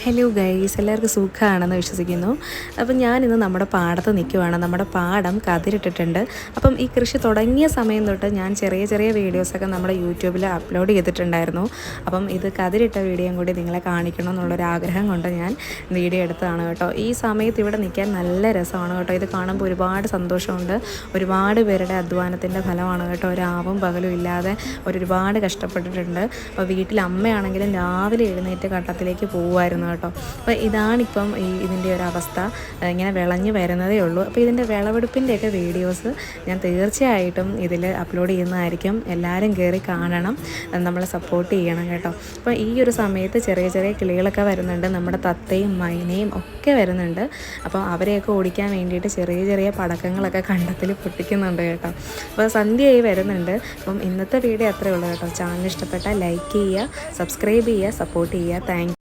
Hello guys, എല്ലാവർക്കും സുഖമാണെന്ന് വിശ്വസിക്കുന്നു. അപ്പം ഞാനിന്ന് നമ്മുടെ പാടത്ത് നിൽക്കുവാണ്. നമ്മുടെ പാടം കതിരിട്ടിട്ടുണ്ട്. അപ്പം ഈ കൃഷി തുടങ്ങിയ സമയം തൊട്ട് ഞാൻ ചെറിയ ചെറിയ വീഡിയോസൊക്കെ നമ്മുടെ യൂട്യൂബിൽ അപ്ലോഡ് ചെയ്തിട്ടുണ്ടായിരുന്നു. അപ്പം ഇത് കതിരിട്ട വീഡിയോയും കൂടി നിങ്ങളെ കാണിക്കണം എന്നുള്ളൊരാഗ്രഹം കൊണ്ട് ഞാൻ വീഡിയോ എടുത്തതാണ് കേട്ടോ. ഈ സമയത്ത് ഇവിടെ നിൽക്കാൻ നല്ല രസമാണ് കേട്ടോ. ഇത് കാണുമ്പോൾ ഒരുപാട് സന്തോഷമുണ്ട്. ഒരുപാട് പേരുടെ അധ്വാനത്തിൻ്റെ ഫലമാണ് കേട്ടോ. ഒരാവും പകലും ഇല്ലാതെ ഒരുപാട് കഷ്ടപ്പെട്ടിട്ടുണ്ട്. അപ്പോൾ വീട്ടിൽ അമ്മയാണെങ്കിലും രാവിലെ എഴുന്നേറ്റ് കട്ടത്തിലേക്ക് പോകുമായിരുന്നു കേട്ടോ. അപ്പോൾ ഇതാണിപ്പം ഇതിൻ്റെ ഒരു അവസ്ഥ. ഇങ്ങനെ വിളഞ്ഞ് വരുന്നതേ ഉള്ളൂ. അപ്പോൾ ഇതിൻ്റെ വിളവെടുപ്പിൻ്റെയൊക്കെ വീഡിയോസ് ഞാൻ തീർച്ചയായിട്ടും ഇതിൽ അപ്ലോഡ് ചെയ്യുന്നതായിരിക്കും. എല്ലാവരും കയറി കാണണം, നമ്മളെ സപ്പോർട്ട് ചെയ്യണം കേട്ടോ. അപ്പോൾ ഈ ഒരു സമയത്ത് ചെറിയ ചെറിയ കിളികളൊക്കെ വരുന്നുണ്ട്. നമ്മുടെ തത്തയും മൈനയും ഒക്കെ വരുന്നുണ്ട്. അപ്പോൾ അവരെയൊക്കെ ഓടിക്കാൻ വേണ്ടിയിട്ട് ചെറിയ ചെറിയ പടക്കങ്ങളൊക്കെ കണ്ടത്തിൽ പൊട്ടിക്കുന്നുണ്ട് കേട്ടോ. അപ്പോൾ സന്ധ്യയായി വരുന്നുണ്ട്. അപ്പം ഇന്നത്തെ വീഡിയോ അത്രയേ ഉള്ളൂ കേട്ടോ. ചാനൽ ഇഷ്ടപ്പെട്ടാൽ ലൈക്ക് ചെയ്യുക, സബ്സ്ക്രൈബ് ചെയ്യുക, സപ്പോർട്ട് ചെയ്യുക. താങ്ക്